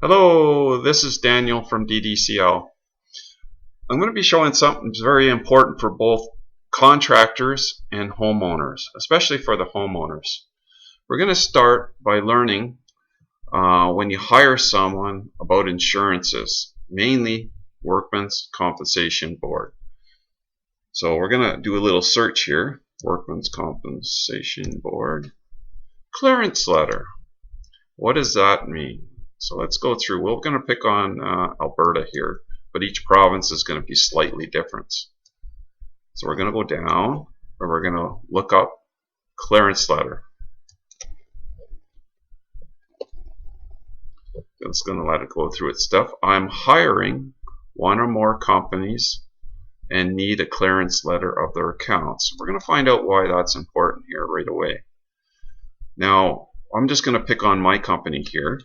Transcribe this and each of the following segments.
Hello, this is Daniel from DDCL. I'm going to be showing something very important for both contractors and homeowners, especially for the homeowners. We're going to start by learning when you hire someone about insurances, mainly Workmen's Compensation Board. So we're going to do a little search here. Workmen's Compensation Board. Clearance letter. What does that mean? So let's go through. We're going to pick on Alberta here, but each province is going to be slightly different. So we're going to go down and we're going to look up clearance letter. It's going to let it go through its stuff. I'm hiring one or more companies and need a clearance letter of their accounts. We're going to find out why that's important here right away. Now, I'm just going to pick on my company here.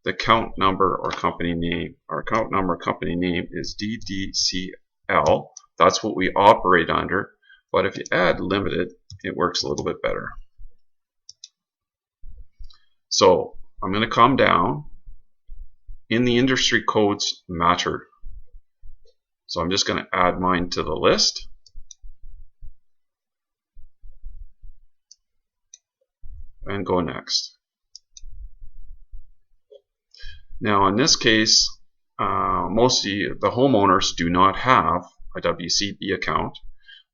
The account number or company name. Our account number company name is DDCL. That's what we operate under. But if you add limited, it works a little bit better. So I'm going to come down in the industry codes matter. So I'm just going to add mine to the list. And go next. Now in this case, most of the homeowners do not have a WCB account,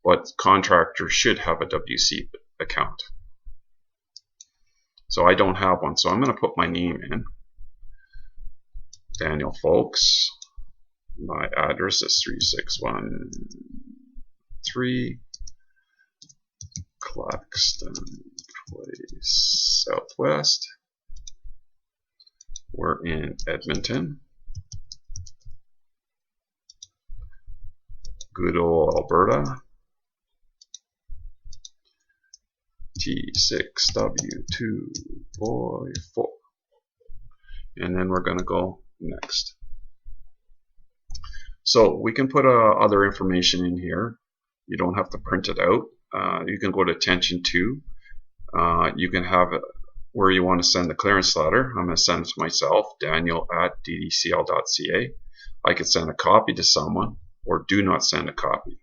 but contractors should have a WCB account. So I don't have one, so I'm going to put my name in. Daniel Folks. My address is 3613 Claxton Place Southwest. We're in Edmonton. Good old Alberta. T6W2boy4. And then we're going to go next. So we can put other information in here. You don't have to print it out. You can go to attention to. You can have it where you want to send the clearance letter. I'm going to send it to myself, daniel@ddcl.ca. I could send a copy to someone or do not send a copy.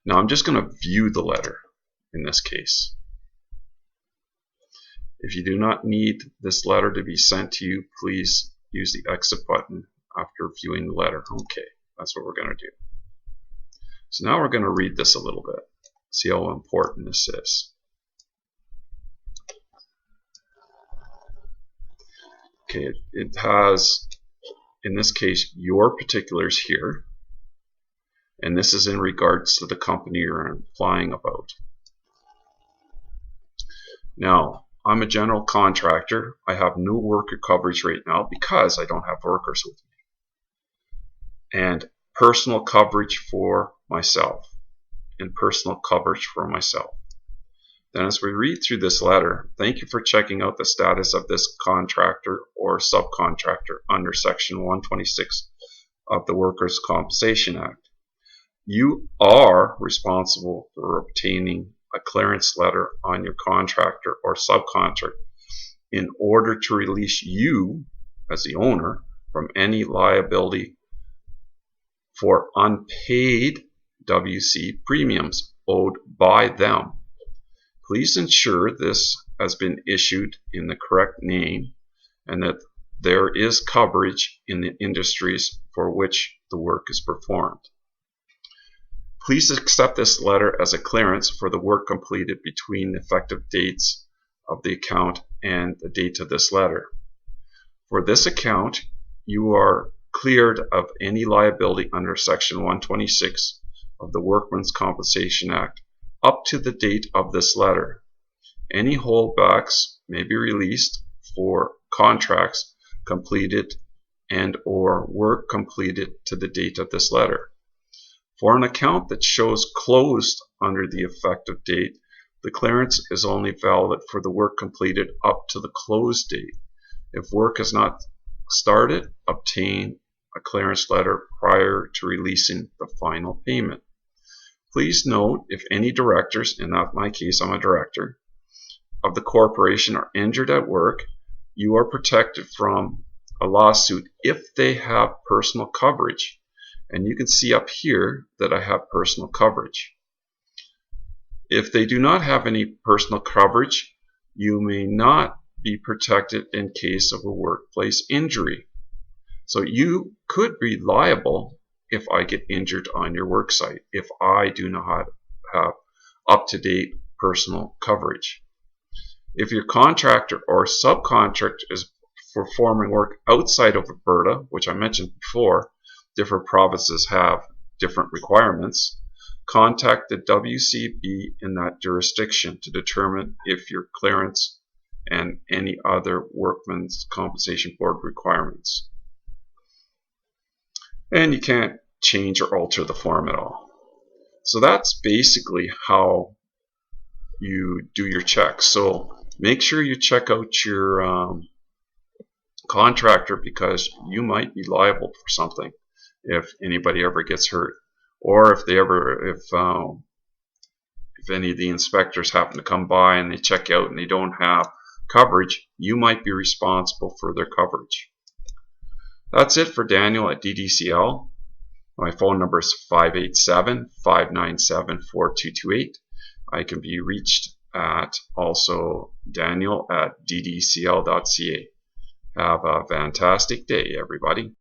Now I'm just going to view the letter in this case. If you do not need this letter to be sent to you, please use the exit button after viewing the letter. Okay, that's what we're going to do. So now we're going to read this a little bit, see how important this is. Okay, it has, in this case, your particulars here, and this is in regards to the company you're applying about. Now, I'm a general contractor. I have no worker coverage right now because I don't have workers with me. And personal coverage for myself, and personal coverage for myself. Then as we read through this letter, thank you for checking out the status of this contractor or subcontractor under Section 126 of the Workers' Compensation Act. You are responsible for obtaining a clearance letter on your contractor or subcontractor in order to release you, as the owner, from any liability for unpaid WC premiums owed by them. Please ensure this has been issued in the correct name and that there is coverage in the industries for which the work is performed. Please accept this letter as a clearance for the work completed between the effective dates of the account and the date of this letter. For this account, you are cleared of any liability under Section 126 of the Workmen's Compensation Act up to the date of this letter. Any holdbacks may be released for contracts completed and or work completed to the date of this letter. For an account that shows closed under the effective date, the clearance is only valid for the work completed up to the close date. If work is not started, obtain a clearance letter prior to releasing the final payment. Please note, if any directors, in my case I'm a director, of the corporation are injured at work, you are protected from a lawsuit if they have personal coverage. And you can see up here that I have personal coverage. If they do not have any personal coverage, you may not be protected in case of a workplace injury. So you could be liable if I get injured on your work site, if I do not have up-to-date personal coverage. If your contractor or subcontractor is performing work outside of Alberta, which I mentioned before, different provinces have different requirements, contact the WCB in that jurisdiction to determine if your clearance and any other Workmen's Compensation Board requirements. And you can't change or alter the form at all. So that's basically how you do your checks. So make sure you check out your contractor, because you might be liable for something if anybody ever gets hurt, or if any of the inspectors happen to come by and they check out and they don't have coverage, you might be responsible for their coverage. That's it for Daniel at DDCL. My phone number is 587-597-4228. I can be reached at also Daniel at ddcl.ca. Have a fantastic day, everybody.